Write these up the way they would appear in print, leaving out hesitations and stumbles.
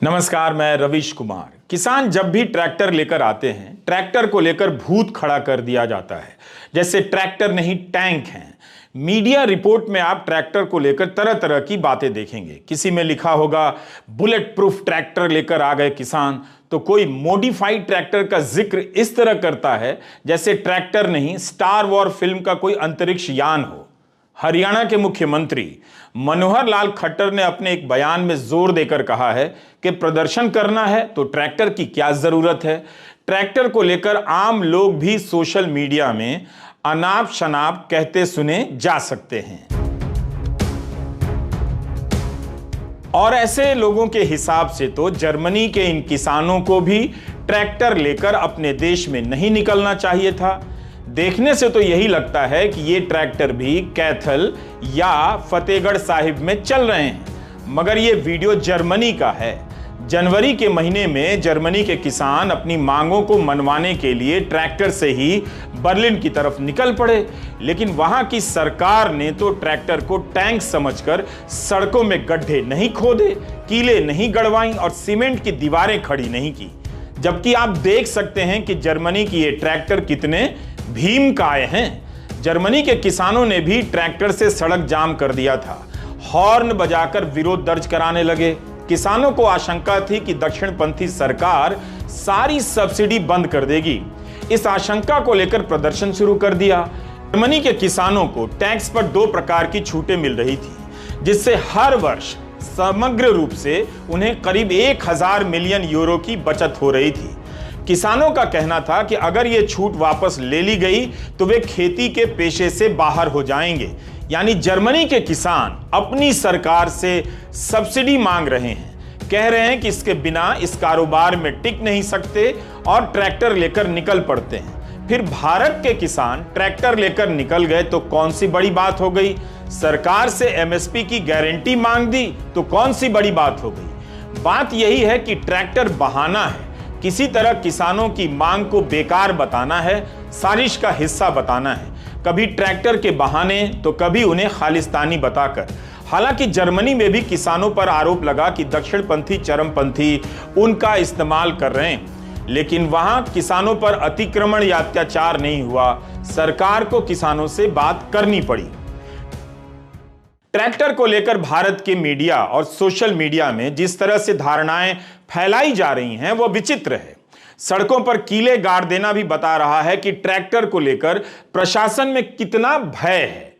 नमस्कार, मैं रविश कुमार। किसान जब भी ट्रैक्टर लेकर आते हैं, ट्रैक्टर को लेकर भूत खड़ा कर दिया जाता है, जैसे ट्रैक्टर नहीं टैंक हैं। मीडिया रिपोर्ट में आप ट्रैक्टर को लेकर तरह तरह की बातें देखेंगे। किसी में लिखा होगा बुलेट प्रूफ ट्रैक्टर लेकर आ गए किसान, तो कोई मॉडिफाइड ट्रैक्टर का जिक्र इस तरह करता है जैसे ट्रैक्टर नहीं स्टार वॉर फिल्म का कोई अंतरिक्ष यान हो। हरियाणा के मुख्यमंत्री मनोहर लाल खट्टर ने अपने एक बयान में जोर देकर कहा है कि प्रदर्शन करना है तो ट्रैक्टर की क्या जरूरत है। ट्रैक्टर को लेकर आम लोग भी सोशल मीडिया में अनाप शनाप कहते सुने जा सकते हैं। और ऐसे लोगों के हिसाब से तो जर्मनी के इन किसानों को भी ट्रैक्टर लेकर अपने देश में नहीं निकलना चाहिए था। देखने से तो यही लगता है कि ये ट्रैक्टर भी कैथल या फतेहगढ़ साहिब में चल रहे हैं, मगर ये वीडियो जर्मनी का है। जनवरी के महीने में जर्मनी के किसान अपनी मांगों को मनवाने के लिए ट्रैक्टर से ही बर्लिन की तरफ निकल पड़े, लेकिन वहां की सरकार ने तो ट्रैक्टर को टैंक समझकर सड़कों में गड्ढे नहीं खोदे, कीले नहीं गड़वाई और सीमेंट की दीवारें खड़ी नहीं की। जबकि आप देख सकते हैं कि जर्मनी की ये ट्रैक्टर कितने भीमकाय हैं। जर्मनी के किसानों ने भी ट्रैक्टर से सड़क जाम कर दिया था, हॉर्न बजाकर विरोध दर्ज कराने लगे। किसानों को आशंका थी कि दक्षिणपंथी सरकार सारी सब्सिडी बंद कर देगी। इस आशंका को लेकर प्रदर्शन शुरू कर दिया। जर्मनी के किसानों को टैक्स पर 2 प्रकार की छूटें मिल रही थी, जिससे हर वर्ष समग्र रूप से उन्हें करीब 1000 मिलियन यूरो की बचत हो रही थी। किसानों का कहना था कि अगर ये छूट वापस ले ली गई तो वे खेती के पेशे से बाहर हो जाएंगे। यानी जर्मनी के किसान अपनी सरकार से सब्सिडी मांग रहे हैं, कह रहे हैं कि इसके बिना इस कारोबार में टिक नहीं सकते और ट्रैक्टर लेकर निकल पड़ते हैं। फिर भारत के किसान ट्रैक्टर लेकर निकल गए तो कौन सी बड़ी बात हो गई। सरकार से एमएसपी की गारंटी मांग दी तो कौन सी बड़ी बात हो गई। बात यही है कि ट्रैक्टर बहाना है, किसी तरह किसानों की मांग को बेकार बताना है, साजिश का हिस्सा बताना है, कभी ट्रैक्टर के बहाने तो कभी उन्हें खालिस्तानी बताकर। हालांकि जर्मनी में भी किसानों पर आरोप लगा कि दक्षिणपंथी चरमपंथी उनका इस्तेमाल कर रहे हैं, लेकिन वहां किसानों पर अतिक्रमण या अत्याचार नहीं हुआ। सरकार को किसानों से बात करनी पड़ी। ट्रैक्टर को लेकर भारत के मीडिया और सोशल मीडिया में जिस तरह से धारणाएं फैलाई जा रही हैं वो विचित्र है। सड़कों पर कीले गाड़ देना भी बता रहा है कि ट्रैक्टर को लेकर प्रशासन में कितना भय है।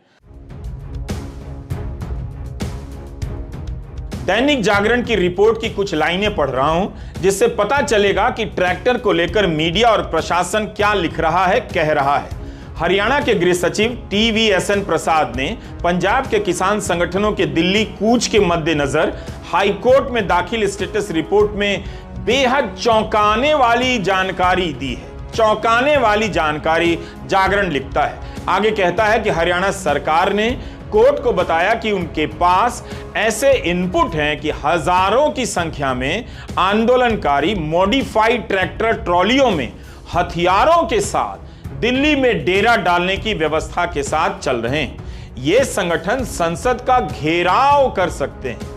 दैनिक जागरण की रिपोर्ट की कुछ लाइनें पढ़ रहा हूं, जिससे पता चलेगा कि ट्रैक्टर को लेकर मीडिया और प्रशासन क्या लिख रहा है, कह रहा है। हरियाणा के गृह सचिव TVSN प्रसाद ने पंजाब के किसान संगठनों के दिल्ली कूच के मद्देनजर हाईकोर्ट में दाखिल स्टेटस रिपोर्ट में बेहद चौंकाने वाली जानकारी दी है। चौंकाने वाली जानकारी जागरण लिखता है। आगे कहता है कि हरियाणा सरकार ने कोर्ट को बताया कि उनके पास ऐसे इनपुट हैं कि हजारों की संख्या में आंदोलनकारी मॉडिफाइड ट्रैक्टर ट्रॉलियों में हथियारों के साथ दिल्ली में डेरा डालने की व्यवस्था के साथ चल रहे हैं। ये संगठन संसद का घेराव कर सकते हैं।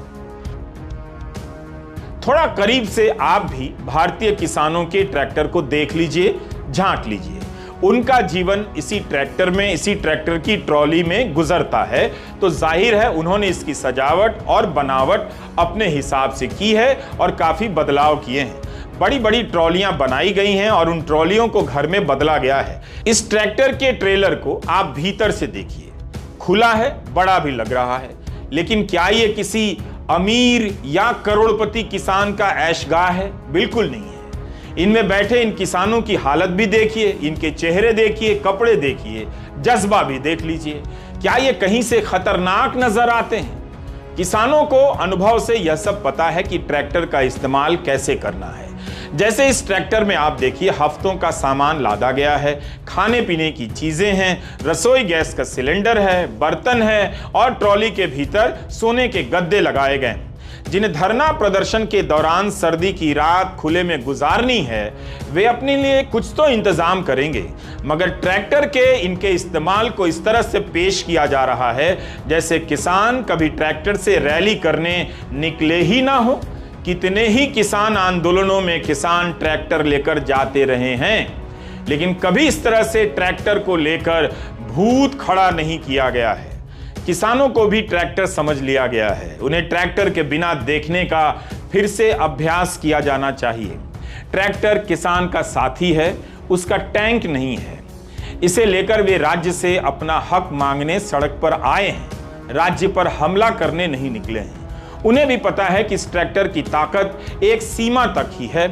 थोड़ा करीब से आप भी भारतीय किसानों के ट्रैक्टर को देख लीजिए, झांक लीजिए। उनका जीवन इसी ट्रैक्टर में, इसी ट्रैक्टर की ट्रॉली में गुजरता है, तो जाहिर है उन्होंने इसकी सजावट और बनावट अपने हिसाब से की है और काफी बदलाव किए हैं। बड़ी बड़ी ट्रॉलियां बनाई गई हैं और उन ट्रॉलियों को घर में बदला गया है। इस ट्रैक्टर के ट्रेलर को आप भीतर से देखिए, खुला है, बड़ा भी लग रहा है, लेकिन क्या ये किसी अमीर या करोड़पति किसान का ऐशगाह है? बिल्कुल नहीं है। इनमें बैठे इन किसानों की हालत भी देखिए, इनके चेहरे देखिए, कपड़े देखिए, जज्बा भी देख लीजिए। क्या ये कहीं से खतरनाक नजर आते हैं? किसानों को अनुभव से यह सब पता है कि ट्रैक्टर का इस्तेमाल कैसे करना है। जैसे इस ट्रैक्टर में आप देखिए, हफ्तों का सामान लादा गया है, खाने पीने की चीजें हैं, रसोई गैस का सिलेंडर है, बर्तन है और ट्रॉली के भीतर सोने के गद्दे लगाए गए। जिन्हें धरना प्रदर्शन के दौरान सर्दी की रात खुले में गुजारनी है, वे अपने लिए कुछ तो इंतजाम करेंगे, मगर ट्रैक्टर के इनके इस्तेमाल को इस तरह से पेश किया जा रहा है जैसे किसान कभी ट्रैक्टर से रैली करने निकले ही ना हो। कितने ही किसान आंदोलनों में किसान ट्रैक्टर लेकर जाते रहे हैं, लेकिन कभी इस तरह से ट्रैक्टर को लेकर भूत खड़ा नहीं किया गया है। किसानों को भी ट्रैक्टर समझ लिया गया है। उन्हें ट्रैक्टर के बिना देखने का फिर से अभ्यास किया जाना चाहिए। ट्रैक्टर किसान का साथी है, उसका टैंक नहीं है। इसे लेकर वे राज्य से अपना हक मांगने सड़क पर आए हैं, राज्य पर हमला करने नहीं निकले हैं। उन्हें भी पता है कि इस ट्रैक्टर की ताकत एक सीमा तक ही है।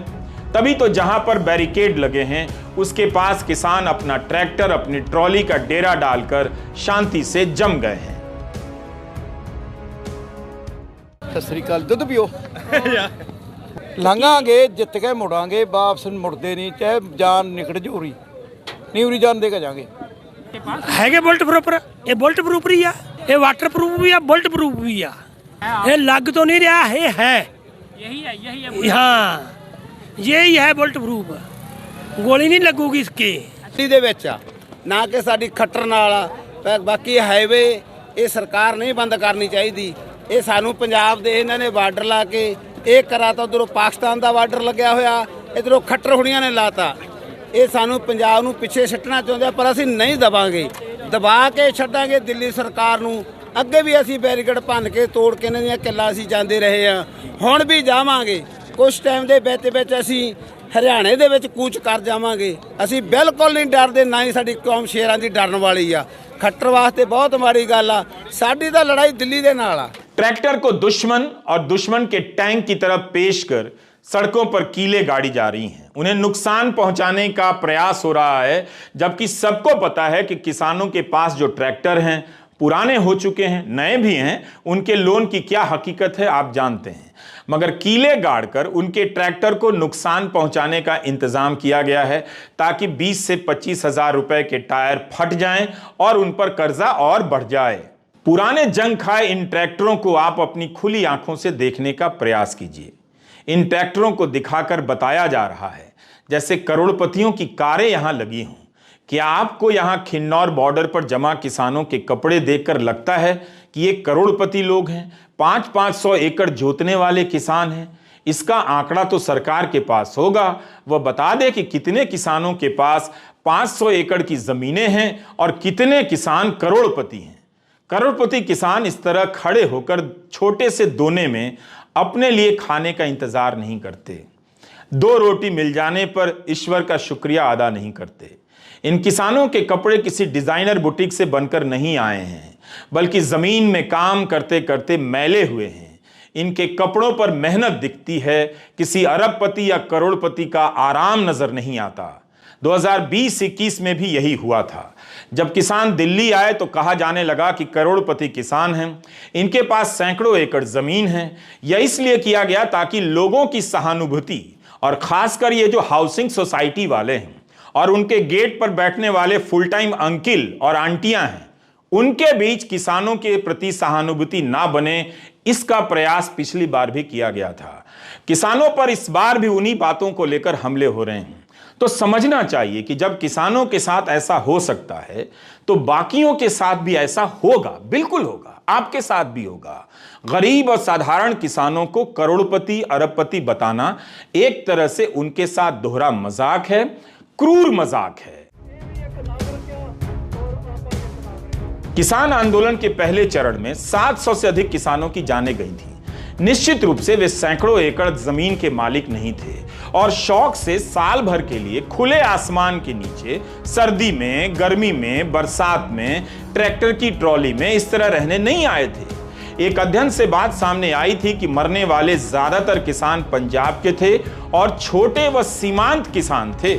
तभी तो जहां पर बैरिकेड लगे हैं उसके पास किसान अपना ट्रैक्टर, अपनी ट्रॉली का डेरा डालकर शांति से जम गए हैं। सत श्री अकाल। दुध पियो लंघांगे, जित के मुड़ांगे, वापस मुड़ते नहीं, चाहे जान निकल जोरी नहीं उरी जान देकर जाएंगे। है बोल्ट प्रूफ, ये बोल्ट प्रूफ ही है, ये वाटर प्रूफ भी है, बोल्ट प्रूफ भी है। ये लग तो नहीं रहा है यही है। हाँ, यही है बोल्ट प्रूफ, गोली नहीं लगूगी इसके। ਦੇ ਵਿੱਚ ਨਾ ਕਿ ਸਾਡੀ ਖੱਟਰ ਨਾਲ ਬਾਕੀ ਹਾਈਵੇ ਇਹ ਸਰਕਾਰ ਨਹੀਂ ਬੰਦ ਕਰਨੀ ਚਾਹੀਦੀ। ਇਹ ਸਾਨੂੰ ਪੰਜਾਬ ਦੇ ਇਹਨਾਂ ਨੇ ਬਾਰਡਰ ਲਾ ਕੇ ਇਹ ਕਰਾ ਤਾਂ ਉਧਰੋਂ ਪਾਕਿਸਤਾਨ ਦਾ ਬਾਰਡਰ ਲੱਗਿਆ ਹੋਇਆ, ਇਧਰੋਂ ਖੱਟਰ ਹੁਣੀਆਂ ਨੇ ਲਾਤਾ। ਇਹ ਸਾਨੂੰ ਪੰਜਾਬ ਨੂੰ ਪਿੱਛੇ ਛੱਡਣਾ ਚਾਹੁੰਦੇ, ਪਰ ਅਸੀਂ ਨਹੀਂ ਦਬਾਂਗੇ, ਦਬਾ ਕੇ ਛੱਡਾਂਗੇ ਦਿੱਲੀ ਸਰਕਾਰ ਨੂੰ। ਅੱਗੇ ਵੀ ਅਸੀਂ ਬੈਰੀਕੇਡ ਭੰਨ ਕੇ ਤੋੜ ਕੇ ਇਹਨਾਂ ਦੀਆਂ ਕਿੱਲਾਂ ਅਸੀਂ ਜਾਂਦੇ ਰਹੇ ਹਾਂ, ਹੁਣ ਵੀ ਜਾਵਾਂਗੇ। ਕੁਝ ਟਾਈਮ ਦੇ ਵਿੱਚ ਅਸੀਂ ਹਰਿਆਣੇ ਦੇ ਵਿੱਚ ਕੂਚ ਕਰ ਜਾਵਾਂਗੇ। ਅਸੀਂ ਬਿਲਕੁਲ ਨਹੀਂ ਡਰਦੇ, ਨਾ ਹੀ ਸਾਡੀ ਕੌਮ ਸ਼ੇਰਾਂ ਦੀ ਡਰਨ ਵਾਲੀ ਆ। खट्टर वास्ते बहुत माड़ी गल आ, साडी तां लड़ाई दिल्ली दे नाल आ। ट्रैक्टर को दुश्मन और दुश्मन के टैंक की तरफ पेश कर सड़कों पर कीले गाड़ी जा रही हैं। उन्हें नुकसान पहुंचाने का प्रयास हो रहा है, जबकि सबको पता है कि किसानों के पास जो ट्रैक्टर हैं पुराने हो चुके हैं, नए भी हैं, उनके लोन की क्या हकीकत है आप जानते हैं। मगर कीले गाड़कर उनके ट्रैक्टर को नुकसान पहुंचाने का इंतजाम किया गया है ताकि 20 से 25 हजार रुपए के टायर फट जाएं और उन पर कर्जा और बढ़ जाए। पुराने जंग खाए इन ट्रैक्टरों को आप अपनी खुली आंखों से देखने का प्रयास कीजिए। इन ट्रैक्टरों को दिखाकर बताया जा रहा है जैसे करोड़पतियों की कारें यहां लगी हों। क्या आपको यहां खिन्नौर बॉर्डर पर जमा किसानों के कपड़े देखकर लगता है कि ये करोड़पति लोग हैं, 500-500 एकड़ जोतने वाले किसान हैं? इसका आंकड़ा तो सरकार के पास होगा, वह बता दे कि कितने किसानों के पास 500 एकड़ की जमीनें हैं और कितने किसान करोड़पति हैं। करोड़पति किसान इस तरह खड़े होकर छोटे से दोने में अपने लिए खाने का इंतजार नहीं करते, 2 रोटी मिल जाने पर ईश्वर का शुक्रिया अदा नहीं करते। इन किसानों के कपड़े किसी डिजाइनर बुटीक से बनकर नहीं आए हैं, बल्कि जमीन में काम करते करते मैले हुए हैं। इनके कपड़ों पर मेहनत दिखती है, किसी अरबपति या करोड़पति का आराम नजर नहीं आता। 2020-21 में भी यही हुआ था। जब किसान दिल्ली आए तो कहा जाने लगा कि करोड़पति किसान हैं, इनके पास सैकड़ों एकड़ जमीन है। यह इसलिए किया गया ताकि लोगों की सहानुभूति और खासकर ये जो हाउसिंग सोसाइटी वाले हैं और उनके गेट पर बैठने वाले फुल टाइम अंकिल और आंटियां हैं, उनके बीच किसानों के प्रति सहानुभूति ना बने, इसका प्रयास पिछली बार भी किया गया था। किसानों पर इस बार भी उन्हीं बातों को लेकर हमले हो रहे हैं। तो समझना चाहिए कि जब किसानों के साथ ऐसा हो सकता है तो बाकियों के साथ भी ऐसा होगा, बिल्कुल होगा, आपके साथ भी होगा। गरीब और साधारण किसानों को करोड़पति अरबपति बताना एक तरह से उनके साथ दोहरा मजाक है, क्रूर मजाक है। किसान आंदोलन के पहले चरण में 700 से अधिक किसानों की जानें गई थी। निश्चित रूप से वे सैकड़ों एकड़ जमीन के मालिक नहीं थे और शौक से साल भर के लिए खुले आसमान के नीचे सर्दी में, गर्मी में, बरसात में, ट्रैक्टर की ट्रॉली में इस तरह रहने नहीं आए थे। एक अध्ययन से बात सामने आई थी कि मरने वाले ज्यादातर किसान पंजाब के थे और छोटे व सीमांत किसान थे,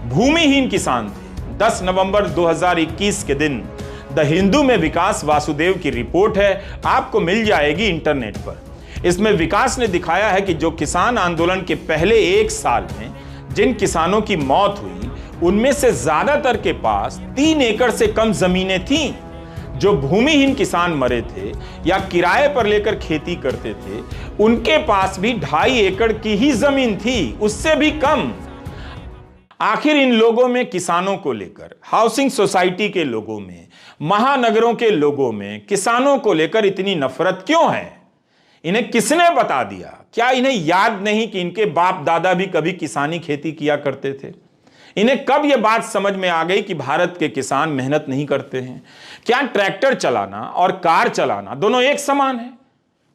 भूमिहीन किसान थे। 10 नवंबर 2021 के दिन द हिंदू में विकास वासुदेव की रिपोर्ट है, आपको मिल जाएगी इंटरनेट पर। इसमें विकास ने दिखाया है कि जो किसान आंदोलन के पहले 1 साल में जिन किसानों की मौत हुई उनमें से ज्यादातर के पास 3 एकड़ से कम जमीनें थीं। जो भूमिहीन किसान मरे थे या किराए पर लेकर खेती करते थे उनके पास भी 2.5 एकड़ की ही जमीन थी, उससे भी कम। आखिर इन लोगों में किसानों को लेकर, हाउसिंग सोसाइटी के लोगों में, महानगरों के लोगों में किसानों को लेकर इतनी नफरत क्यों है? इन्हें किसने बता दिया? क्या इन्हें याद नहीं कि इनके बाप दादा भी कभी किसानी खेती किया करते थे? इन्हें कब यह बात समझ में आ गई कि भारत के किसान मेहनत नहीं करते हैं? क्या ट्रैक्टर चलाना और कार चलाना दोनों एक समान है?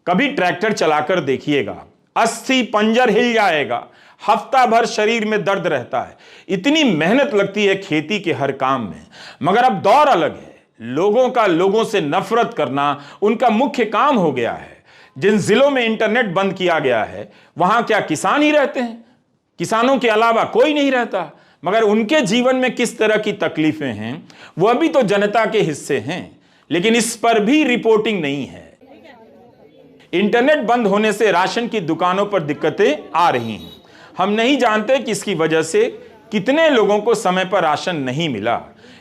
कभी ट्रैक्टर चलाकर देखिएगा, अस्थि पंजर हिल जाएगा, हफ्ता भर शरीर में दर्द रहता है, इतनी मेहनत लगती है खेती के हर काम में। मगर अब दौर अलग है, लोगों का लोगों से नफरत करना उनका मुख्य काम हो गया है। जिन जिलों में इंटरनेट बंद किया गया है वहां क्या किसान ही रहते हैं? किसानों के अलावा कोई नहीं रहता। मगर उनके जीवन में किस तरह की तकलीफें हैं वह भी तो जनता के हिस्से हैं, लेकिन इस पर भी रिपोर्टिंग नहीं है। इंटरनेट बंद होने से राशन की दुकानों पर दिक्कतें आ रही हैं। हम नहीं जानते कि इसकी वजह से कितने लोगों को समय पर राशन नहीं मिला।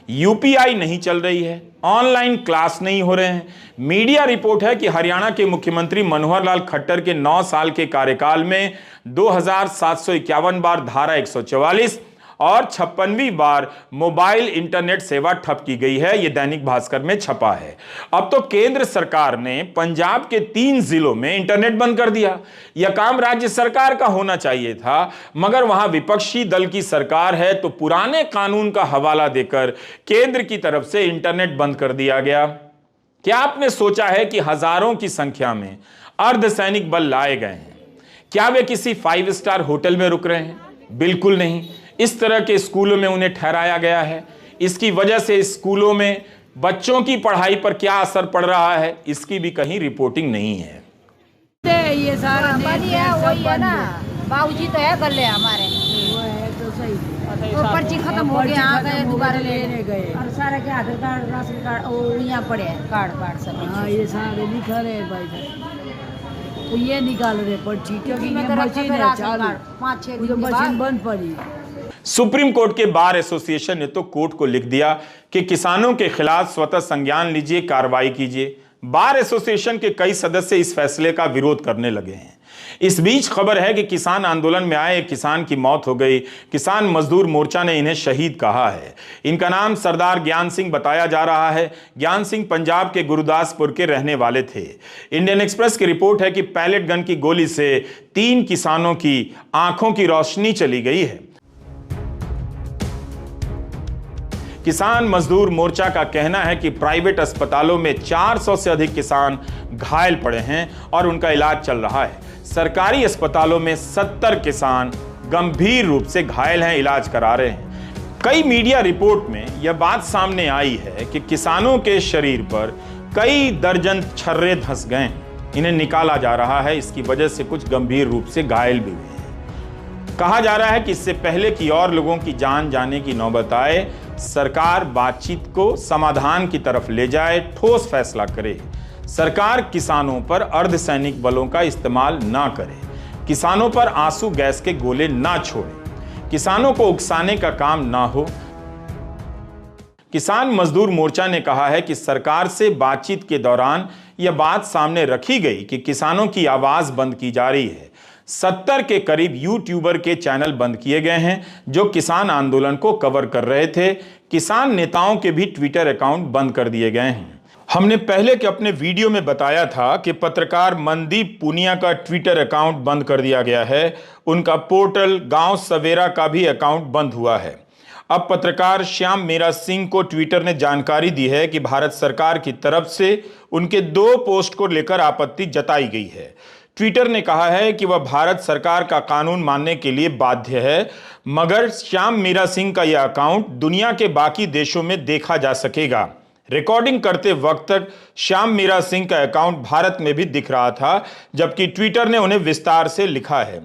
यूपीआई नहीं चल रही है, ऑनलाइन क्लास नहीं हो रहे हैं। मीडिया रिपोर्ट है कि हरियाणा के मुख्यमंत्री मनोहर लाल खट्टर के 9 साल के कार्यकाल में 2751 बार धारा 144 और 56वीं बार मोबाइल इंटरनेट सेवा ठप की गई है। यह दैनिक भास्कर में छपा है। अब तो केंद्र सरकार ने पंजाब के 3 जिलों में इंटरनेट बंद कर दिया। यह काम राज्य सरकार का होना चाहिए था, मगर वहां विपक्षी दल की सरकार है तो पुराने कानून का हवाला देकर केंद्र की तरफ से इंटरनेट बंद कर दिया गया। क्या आपने सोचा है कि हजारों की संख्या में अर्धसैनिक बल लाए गए हैं? क्या वे किसी 5 स्टार होटल में रुक रहे हैं? बिल्कुल नहीं। इस तरह के स्कूलों में उन्हें ठहराया गया है। इसकी वजह से स्कूलों में बच्चों की पढ़ाई पर क्या असर पड़ रहा है, इसकी भी कहीं रिपोर्टिंग नहीं है। ये सारा वही है ना, बाबूजी तो है गले हमारे, वो है तो सही। और पर्ची खत्म हो गया, आ गए दोबारा लेने गए और सारे के आधार कार्ड, राशन कार्ड वो यहाँ पड़े हैं, कार्ड सब। हाँ, ये सारे लिखा रहे भाई तो ये निकाल रहे पर्ची, क्योंकि ये मशीन है चालू, 5-6 दिन मशीन बंद पड़ी। सुप्रीम कोर्ट के बार एसोसिएशन ने तो कोर्ट को लिख दिया कि किसानों के खिलाफ स्वतः संज्ञान लीजिए, कार्रवाई कीजिए। बार एसोसिएशन के कई सदस्य इस फैसले का विरोध करने लगे हैं। इस बीच खबर है कि किसान आंदोलन में आए एक किसान की मौत हो गई। किसान मजदूर मोर्चा ने इन्हें शहीद कहा है। इनका नाम सरदार ज्ञान सिंह बताया जा रहा है। ज्ञान सिंह पंजाब के गुरदासपुर के रहने वाले थे। इंडियन एक्सप्रेस की रिपोर्ट है कि पैलेट गन की गोली से 3 किसानों की आंखों की रोशनी चली गई है। किसान मजदूर मोर्चा का कहना है कि प्राइवेट अस्पतालों में 400 से अधिक किसान घायल पड़े हैं और उनका इलाज चल रहा है। सरकारी अस्पतालों में 70 किसान गंभीर रूप से घायल हैं, इलाज करा रहे हैं। कई मीडिया रिपोर्ट में यह बात सामने आई है कि किसानों के शरीर पर कई दर्जन छर्रे धंस गए, इन्हें निकाला जा रहा है। इसकी वजह से कुछ गंभीर रूप से घायल भी हुए हैं। कहा जा रहा है कि इससे पहले कि और लोगों की जान जाने की नौबत आए, सरकार बातचीत को समाधान की तरफ ले जाए, ठोस फैसला करे। सरकार किसानों पर अर्धसैनिक बलों का इस्तेमाल ना करे, किसानों पर आंसू गैस के गोले ना छोड़े, किसानों को उकसाने का काम ना हो। किसान मजदूर मोर्चा ने कहा है कि सरकार से बातचीत के दौरान यह बात सामने रखी गई कि किसानों की आवाज बंद की जा रही है। 70 के करीब यूट्यूबर के चैनल बंद किए गए हैं जो किसान आंदोलन को कवर कर रहे थे। किसान नेताओं के भी ट्विटर अकाउंट बंद कर दिए गए हैं। हमने पहले के अपने वीडियो में बताया था कि पत्रकार मनदीप पुनिया का ट्विटर अकाउंट बंद कर दिया गया है। उनका पोर्टल गांव सवेरा का भी अकाउंट बंद हुआ है। अब पत्रकार श्याम मीरा सिंह को ट्विटर ने जानकारी दी है कि भारत सरकार की तरफ से उनके 2 पोस्ट को लेकर आपत्ति जताई गई है। ट्विटर ने कहा है कि वह भारत सरकार का कानून मानने के लिए बाध्य है, मगर श्याम मीरा सिंह का यह अकाउंट दुनिया के बाकी देशों में देखा जा सकेगा। रिकॉर्डिंग करते वक्त तक श्याम मीरा सिंह का अकाउंट भारत में भी दिख रहा था, जबकि ट्विटर ने उन्हें विस्तार से लिखा है।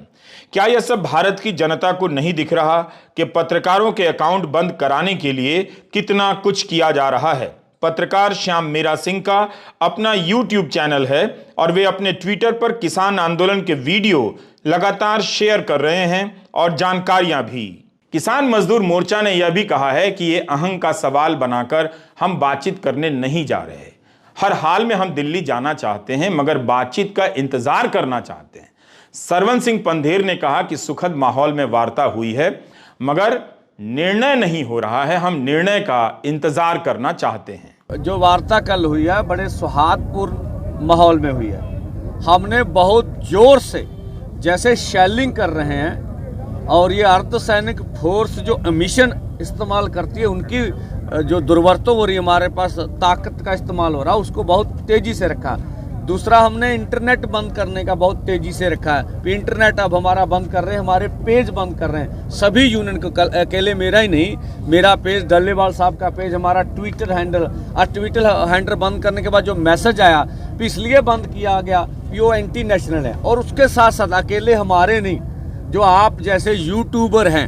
क्या यह सब भारत की जनता को नहीं दिख रहा कि पत्रकारों के अकाउंट बंद कराने के लिए कितना कुछ किया जा रहा है? पत्रकार श्याम मीरा सिंह का अपना YouTube चैनल है और वे अपने ट्विटर पर किसान आंदोलन के वीडियो लगातार शेयर कर रहे हैं और जानकारियां भी। किसान मजदूर मोर्चा ने यह भी कहा है कि ये अहंग का सवाल बनाकर हम बातचीत करने नहीं जा रहे। हर हाल में हम दिल्ली जाना चाहते हैं, मगर बातचीत का इंतजार करना चाहते हैं। सरवन सिंह पंधेर ने कहा कि सुखद माहौल में वार्ता हुई है, मगर निर्णय नहीं हो रहा है। हम निर्णय का इंतजार करना चाहते हैं। जो वार्ता कल हुई है बड़े सौहार्दपूर्ण माहौल में हुई है। हमने बहुत जोर से जैसे शेलिंग कर रहे हैं और ये अर्धसैनिक फोर्स जो मिशन इस्तेमाल करती है उनकी जो दुर्वरतों हो रही है, हमारे पास ताकत का इस्तेमाल हो रहा है, उसको बहुत तेज़ी से रखा। दूसरा, हमने इंटरनेट बंद करने का बहुत तेज़ी से रखा है। इंटरनेट अब हमारा बंद कर रहे हैं, हमारे पेज बंद कर रहे हैं सभी यूनियन को। अकेले मेरा ही नहीं, मेरा पेज, डल्लेवाल साहब का पेज, हमारा ट्विटर हैंडल बंद करने के बाद जो मैसेज आया इसलिए बंद किया गया कि वो एंटी नेशनल है। और उसके साथ साथ अकेले हमारे नहीं, जो आप जैसे यूट्यूबर हैं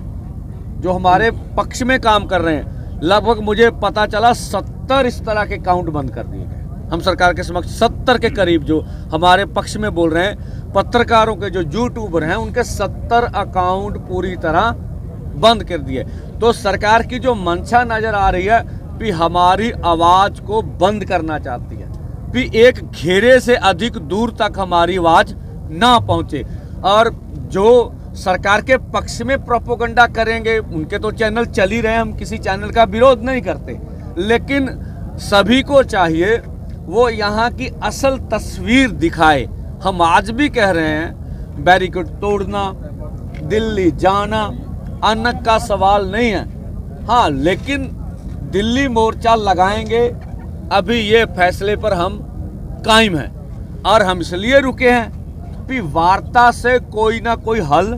जो हमारे पक्ष में काम कर रहे हैं, लगभग मुझे पता चला 70 इस तरह के अकाउंट बंद कर दिए गए। हम सरकार के समक्ष 70 के करीब जो हमारे पक्ष में बोल रहे हैं, पत्रकारों के जो यूट्यूबर हैं उनके 70 अकाउंट पूरी तरह बंद कर दिए। तो सरकार की जो मंशा नजर आ रही है कि हमारी आवाज को बंद करना चाहती है, कि एक घेरे से अधिक दूर तक हमारी आवाज ना पहुंचे। और जो सरकार के पक्ष में प्रोपोगंडा करेंगे उनके तो चैनल चल ही रहे हैं, हम किसी चैनल का विरोध नहीं करते, लेकिन सभी को चाहिए वो यहाँ की असल तस्वीर दिखाए। हम आज भी कह रहे हैं बैरिकेड तोड़ना, दिल्ली जाना अन्न का सवाल नहीं है। हाँ, लेकिन दिल्ली मोर्चा लगाएंगे, अभी ये फैसले पर हम कायम हैं। और हम इसलिए रुके हैं कि वार्ता से कोई ना कोई हल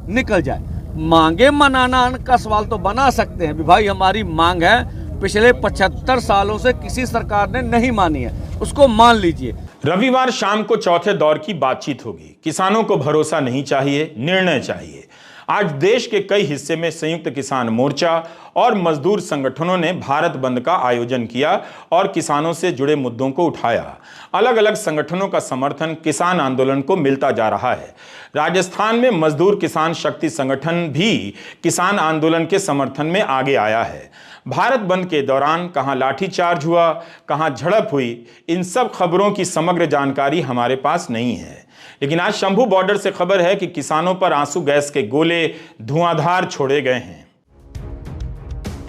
निकल जाए। मांगे मनाना अन्न का सवाल तो बना सकते हैं, भाई हमारी मांग है, पिछले 75 सालों से किसी सरकार ने नहीं मानी है, उसको मान लीजिए। रविवार शाम को चौथे दौर की बातचीत होगी। किसानों को भरोसा नहीं चाहिए, निर्णय चाहिए। आज देश के कई हिस्से में संयुक्त किसान मोर्चा और मजदूर संगठनों ने भारत बंद का आयोजन किया और किसानों से जुड़े मुद्दों को उठाया। अलग अलग संगठनों का समर्थन किसान आंदोलन को मिलता जा रहा है। राजस्थान में मजदूर किसान शक्ति संगठन भी किसान आंदोलन के समर्थन में आगे आया है। भारत बंद के दौरान कहां लाठीचार्ज हुआ, कहां झड़प हुई, इन सब खबरों की समग्र जानकारी हमारे पास नहीं है। लेकिन आज शंभू बॉर्डर से खबर है कि किसानों पर आंसू गैस के गोले धुआंधार छोड़े गए हैं।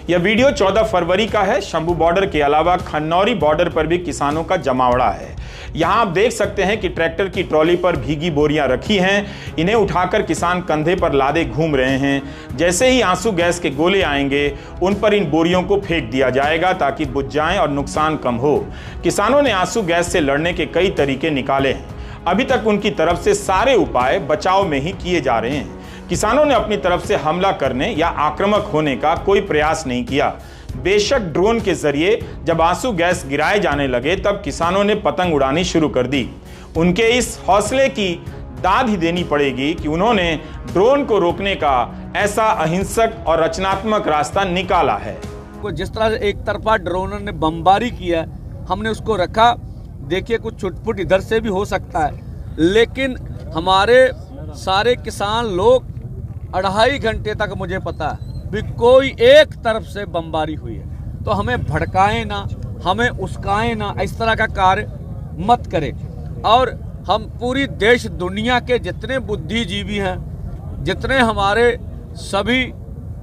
यह वीडियो 14 फरवरी का है। शंभू बॉर्डर के अलावा खन्नौरी बॉर्डर पर भी किसानों का जमावड़ा है। यहां आप देख सकते हैं कि ट्रैक्टर की ट्रॉली पर भीगी बोरियां रखी हैं। इन्हें उठाकर किसान कंधे पर लादे घूम रहे हैं। जैसे ही आंसू गैस के गोले आएंगे, उन पर इन बोरियों को फेंक दिया जाएगा ताकि बुझ जाएं और नुकसान कम हो। किसानों ने आंसू गैस से लड़ने के कई तरीके निकाले हैं। अभी तक उनकी तरफ से सारे उपाय बचाव में ही किए जा रहे हैं। किसानों ने अपनी तरफ से हमला करने या आक्रामक होने का कोई प्रयास नहीं किया। बेशक ड्रोन के जरिए जब आंसू गैस गिराए जाने लगे तब किसानों ने पतंग उड़ानी शुरू कर दी। उनके इस हौसले की दाद ही देनी पड़ेगी कि उन्होंने ड्रोन को रोकने का ऐसा अहिंसक और रचनात्मक रास्ता निकाला है। जिस तरह से एक तरफा ड्रोन ने बमबारी किया, हमने उसको रखा। देखिए, कुछ छुटपुट इधर से भी हो सकता है, लेकिन हमारे सारे किसान लोग 2.5 घंटे तक, मुझे पता है भी कोई एक तरफ से बमबारी हुई है, तो हमें भड़काएं ना, हमें उस्काएं ना, इस तरह का कार्य मत करें। और हम पूरी देश दुनिया के जितने बुद्धिजीवी हैं, जितने हमारे सभी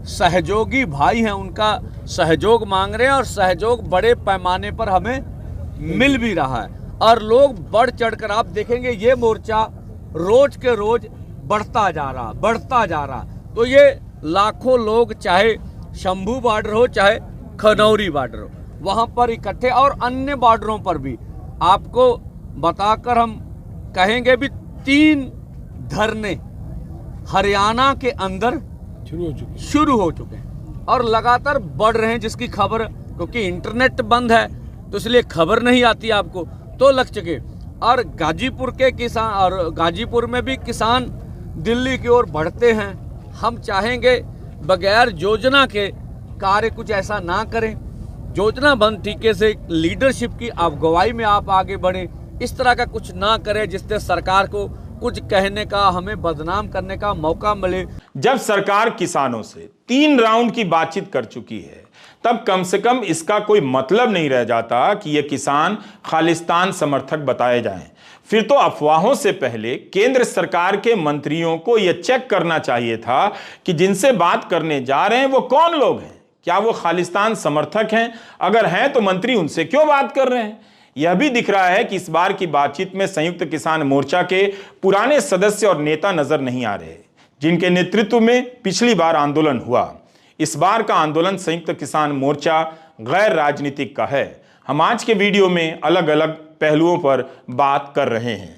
सहयोगी भाई हैं, उनका सहयोग मांग रहे हैं और सहयोग बड़े पैमाने पर हमें मिल भी रहा है। और लोग बढ़ चढ़कर, आप देखेंगे ये मोर्चा रोज के रोज बढ़ता जा रहा। तो ये लाखों लोग, चाहे शंभू बॉर्डर हो चाहे खनौरी बॉर्डर हो, वहां पर इकट्ठे, और अन्य बॉर्डरों पर भी आपको बताकर हम कहेंगे भी 3 धरने हरियाणा के अंदर शुरू हो चुके हैं और लगातार बढ़ रहे हैं, जिसकी खबर, क्योंकि इंटरनेट बंद है तो इसलिए खबर नहीं आती आपको, तो लग चुके। और गाजीपुर के किसान, और गाजीपुर में भी किसान दिल्ली की ओर बढ़ते हैं। हम चाहेंगे बगैर योजना के कार्य कुछ ऐसा ना करें, योजनाबद्ध तरीके से लीडरशिप की अगुवाई में आप आगे बढ़ें। इस तरह का कुछ ना करें जिससे सरकार को कुछ कहने का, हमें बदनाम करने का मौका मिले। जब सरकार किसानों से 3 राउंड की बातचीत कर चुकी है, तब कम से कम इसका कोई मतलब नहीं रह जाता कि ये किसान खालिस्तान समर्थक बताए जाएं। फिर तो अफवाहों से पहले केंद्र सरकार के मंत्रियों को यह चेक करना चाहिए था कि जिनसे बात करने जा रहे हैं वो कौन लोग हैं। क्या वो खालिस्तान समर्थक हैं? अगर हैं तो मंत्री उनसे क्यों बात कर रहे हैं? यह भी दिख रहा है कि इस बार की बातचीत में संयुक्त किसान मोर्चा के पुराने सदस्य और नेता नजर नहीं आ रहे, जिनके नेतृत्व में पिछली बार आंदोलन हुआ। इस बार का आंदोलन संयुक्त किसान मोर्चा गैर राजनीतिक का है। हम आज के वीडियो में अलग अलग पहलुओं पर बात कर रहे हैं।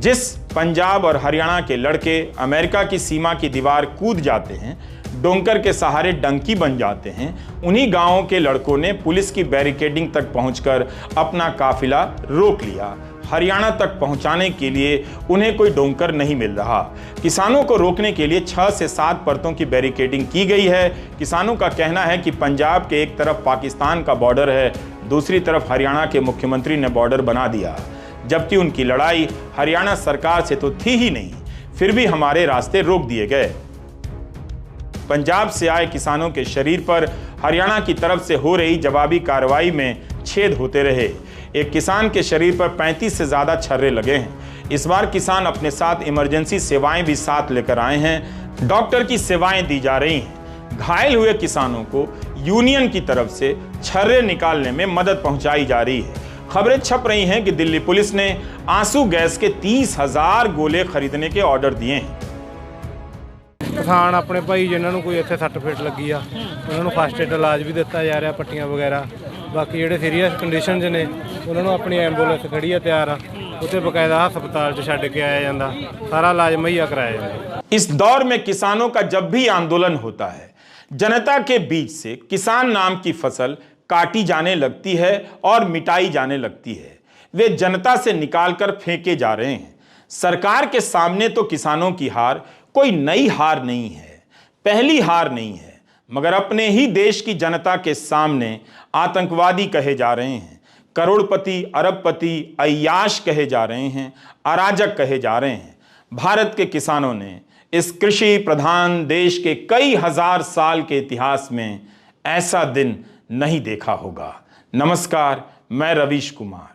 जिस पंजाब और हरियाणा के लड़के अमेरिका की सीमा की दीवार कूद जाते हैं, डोंकर के सहारे डंकी बन जाते हैं, उन्हीं गांवों के लड़कों ने पुलिस की बैरिकेडिंग तक पहुंचकर अपना काफिला रोक लिया। हरियाणा तक पहुंचाने के लिए उन्हें कोई डोंकर नहीं मिल रहा। किसानों को रोकने के लिए 6 से 7 परतों की बैरिकेडिंग की गई है। किसानों का कहना है कि पंजाब के एक तरफ पाकिस्तान का बॉर्डर है, दूसरी तरफ हरियाणा के मुख्यमंत्री ने बॉर्डर बना दिया, जबकि उनकी लड़ाई हरियाणा सरकार से तो थी ही नहीं, फिर भी हमारे रास्ते रोक दिए गए। पंजाब से आए किसानों के शरीर पर हरियाणा की तरफ से हो रही जवाबी कार्रवाई में छेद होते रहे। एक किसान के शरीर पर 35 से ज्यादा छर्रे लगे हैं। इस बार किसान अपने साथ इमरजेंसी सेवाएं भी साथ लेकर आए हैं। डॉक्टर की सेवाएं दी जा रही हैं। घायल हुए किसानों को यूनियन की तरफ से छर्रे निकालने में मदद पहुंचाई जा रही है। खबरें छप रही हैं कि दिल्ली पुलिस ने आंसू गैस के 30,000 गोले खरीदने के ऑर्डर दिए हैं। किसान अपने भाई जिन्हों को कोई इत्थे सੱਟ ਫੇਟ ਲੱਗੀ ਆ ਉਹਨਾਂ ਨੂੰ ਫਸਟ ਏਡ ਇਲਾਜ ਵੀ ਦਿੱਤਾ ਜਾ ਰਿਹਾ, ਪੱਟੀਆਂ ਵਗੈਰਾ। ਬਾਕੀ ਜਿਹੜੇ ਸੀਰੀਅਸ ਕੰਡੀਸ਼ਨ 'ਚ ਨੇ ਉਹਨਾਂ ਨੂੰ ਆਪਣੀ ਐਂਬੂਲੈਂਸ ਖੜੀ ਆ ਤਿਆਰ ਆ, ਉੱਥੇ ਬਕਾਇਦਾ ਹਸਪਤਾਲ 'ਚ ਛੱਡ ਕੇ ਆਇਆ ਜਾਂਦਾ, ਸਾਰਾ ਇਲਾਜ ਮੁਹੱਈਆ कराया ਜਾਂਦਾ। इस दौर में किसानों का जब भी आंदोलन होता है, जनता के बीच से किसान नाम की फसल काटी जाने लगती है और मिटाई जाने लगती है। वे जनता से निकालकर फेंके जा रहे हैं। सरकार के सामने तो किसानों की हार कोई नई हार नहीं है, पहली हार नहीं है, मगर अपने ही देश की जनता के सामने आतंकवादी कहे जा रहे हैं, करोड़पति, अरबपति, अय्याश कहे जा रहे हैं, अराजक कहे जा रहे हैं। भारत के किसानों ने इस कृषि प्रधान देश के कई हजार साल के इतिहास में ऐसा दिन नहीं देखा होगा। नमस्कार, मैं रवीश कुमार।